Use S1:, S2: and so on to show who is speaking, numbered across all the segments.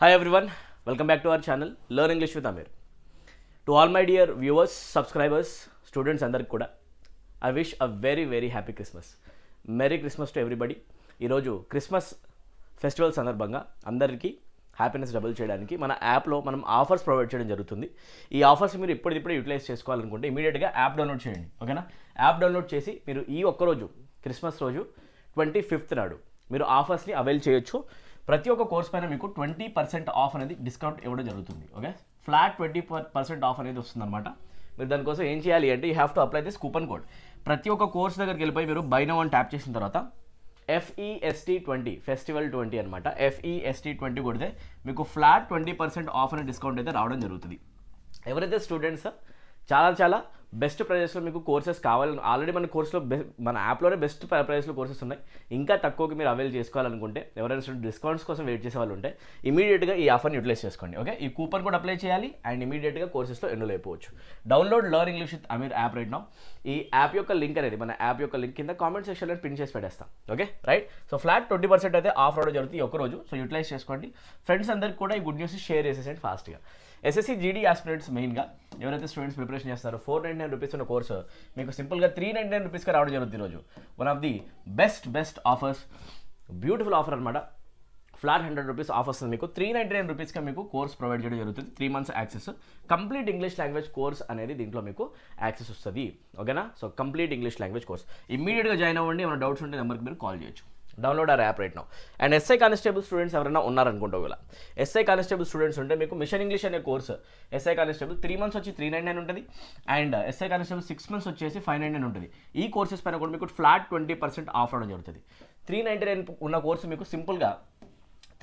S1: Hi everyone, welcome back to our channel Learn English with Amir. To all my dear viewers, subscribers, students అందరికి కూడా I wish a very happy Christmas. Merry Christmas to everybody. ఈరోజు Christmas festival సందర్భంగా అందరికీ happiness double చేయడానికి మన యాప్లో మనం offers provide చేయడం జరుగుతుంది. ఈ ఆఫర్స్ మీరు ఇప్పుడిప్పుడే యూటిలైజ్ చేసుకోవాలనుకుంటే ఇమీడియట్గా యాప్ డౌన్లోడ్ చేయండి. ఓకేనా? యాప్ డౌన్లోడ్ చేసి మీరు ఈ ఒక్కరోజు క్రిస్మస్ రోజు 25th నాడు మీరు ఆఫర్స్ని అవైల్ చేయొచ్చు. ప్రతి ఒక్క కోర్స్ పైన మీకు 20% ఆఫ్ అనేది డిస్కౌంట్ ఇవ్వడం జరుగుతుంది. ఓకే, ఫ్లాట్ 20% ఆఫ్ అనేది వస్తుంది అనమాట. మీరు దానికోసం ఏం చేయాలి అంటే you have to apply this coupon code. ప్రతి ఒక్క కోర్స్ దగ్గరికి వెళ్ళిపోయి మీరు బై నౌ అని ట్యాప్ చేసిన తర్వాత FEST20 ఫెస్టివల్ 20 అనమాట. FEST20 కొడితే మీకు ఫ్లాట్ 20% ఆఫ్ అనే డిస్కౌంట్ అయితే రావడం జరుగుతుంది. ఎవరైతే స్టూడెంట్స్ చాలా బెస్ట్ ప్రైజెస్లో మీకు కోర్సెస్ కావాలని ఆల్రెడీ మన కోర్సులో మన యాప్లోనే బెస్ట్ ప్రైస్లో కోర్సెస్ ఉన్నాయి. ఇంకా తక్కువకి మీరు అవైల్ చేసుకోవాలనుకుంటే ఎవరైనా స్టూడెంట్ డిస్కౌంట్స్ కోసం వెయిట్ చేసే వాళ్ళు ఉంటే ఇమీడియట్గా ఈ ఆఫర్ని యూటిలైజ్ చేసుకోండి. ఓకే, ఈ కూపన్ కూడా అప్లై చేయాలి అండ్ ఇమీడియట్గా కోర్సెస్లో ఎన్రోల్ అయిపోవచ్చు. Download learn English with Amir app right now. ఈ యాప్ యొక్క లింక్ అనేది మన యాప్ యొక్క లింక్ కింద కామెంట్ సెక్షన్లో పిన్ చేసి పెట్టేస్తాం. Okay right. సో ఫ్లాట్ 20% అయితే ఆఫ్ రావడం జరుగుతుంది ఈ ఒక్కరోజు. సో యూటిలైజ్ చేసుకోండి. ఫ్రెండ్స్ అందరికి కూడా ఈ గుడ్ న్యూస్ షేర్ చేసేసండి ఫాస్ట్గా. ఎస్ఎస్సి జీడీ ఆస్పిరెంట్స్ మెయిన్గా ఎవరైతే స్టూడెంట్స్ ప్రిపరేషన్ చేస్తారో 499 రూపీస్ ఉన్న కోర్సు మీకు సింపుల్గా 399 రూపీస్కి రావడం జరుగుతుంది ఈరోజు. One of the best offers, beautiful offer అనమాట. ఫ్లాట్ 100 రూపీస్ ఆఫ్ వస్తుంది మీకు. 399 రూపీస్కి మీకు కోర్స్ ప్రొవైడ్ చేయడం జరుగుతుంది. 3 months access. Complete English language course అనేది దీంట్లో మీకు యాక్సెస్ వస్తుంది. ఓకేనా? So complete English language course. ఇమీడియట్గా జాయిన్ అవ్వండి. ఏమైనా డౌట్స్ ఉంటే నెంబర్కి మీరు కాల్ చేయొచ్చు. Download our app right now. And SI constable students ఎవరైనా ఉన్నారనుకుంటా, ఇలా ఎస్ఐ కానిస్టేబుల్ స్టూడెంట్స్ ఉంటే మీకు మిషన్ ఇంగ్లీష్ అనే కోర్సు ఎస్ఐ కానిస్టేబుల్ 3 months వచ్చి 399 ఉంటుంది. అండ్ ఎస్ఐ కానిస్టేబుల్ 6 months వచ్చేసి 599 ఉంటుంది. ఈ కోర్సెస్ పైన కూడా మీకు ఫ్లాట్ 20% ఆఫ్ రావడం జరుగుతుంది. 399 ఉన్న కోర్సు మీకు సింపుల్గా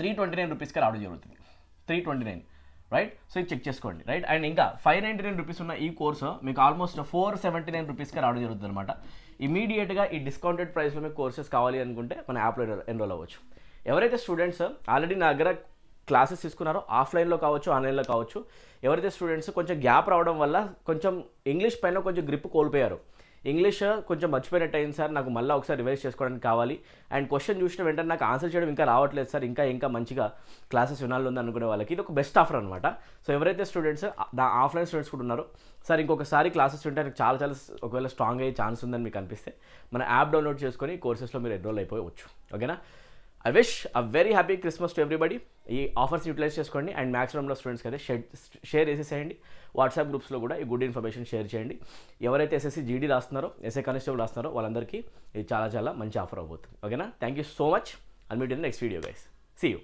S1: 329 రూపీస్కి రావడం జరుగుతుంది. 329 రైట్. సో ఇది చెక్ చేసుకోండి రైట్. అండ్ ఇంకా 599 రూపీస్ ఉన్న ఈ కోర్సు మీకు ఆల్మోస్ట్ 479 రూపీస్కి రావడం జరుగుతుంది అనమాట. ఇమీడియట్గా ఈ డిస్కౌంటెడ్ ప్రైస్లో మీకు కోర్సెస్ కావాలి అనుకుంటే మన యాప్లో ఎన్రోల్ అవ్వచ్చు. ఎవరైతే స్టూడెంట్స్ ఆల్రెడీ నా దగ్గర క్లాసెస్ తీసుకున్నారో ఆఫ్లైన్లో కావచ్చు ఆన్లైన్లో కావచ్చు, ఎవరైతే స్టూడెంట్స్ కొంచెం గ్యాప్ రావడం వల్ల కొంచెం ఇంగ్లీష్ పైన కొంచెం గ్రిప్ కోల్పోయారు, ఇంగ్లీష్ కొంచెం మర్చిపోయినట్టు అయింది సార్, నాకు మళ్ళీ ఒకసారి రివైజ్ చేసుకోవడానికి కావాలి అండ్ క్వశ్చన్ చూసిన వెంటనే నాకు ఆన్సర్ చేయడం ఇంకా రావట్లేదు సార్, ఇంకా మంచిగా క్లాసెస్ వినాలి అనుకునే వాళ్ళకి ఇది ఒక బెస్ట్ ఆఫర్ అనమాట. సో ఎవరైతే స్టూడెంట్స్ ఆఫ్లైన్ స్టూడెంట్స్ కూడా ఉన్నారో సార్ ఇంకొకసారి క్లాసెస్ వింటే నాకు చాలా ఒకవేళ స్ట్రాంగ్ అయ్యే ఛాన్స్ ఉందని మీకు అనిపిస్తే మన యాప్ డౌన్లోడ్ చేసుకొని కోర్సెస్లో మీరు ఎన్రోల్ అయిపోవచ్చు. ఓకేనా? I wish a very happy Christmas to everybody. ఈ ఆఫర్స్ యూటిలైజ్ చేసుకోండి అండ్ మ్యాక్సిమంలో స్టూడెంట్స్కి అయితే షేర్ చేసేసేయండి. వాట్సాప్ గ్రూప్స్లో కూడా ఈ గుడ్ ఇన్ఫర్మేషన్ షేర్ చేయండి. ఎవరైతే ఎస్ఎస్సి జీడీ రాస్తున్నారో ఎస్ఐ కానిస్టేబుల్ రాస్తున్నారో వాళ్ళందరికీ ఇది చాలా మంచి ఆఫర్ అవబోతుంది. ఓకేనా? Thank you so much. I'll meet you in the next video guys. See you.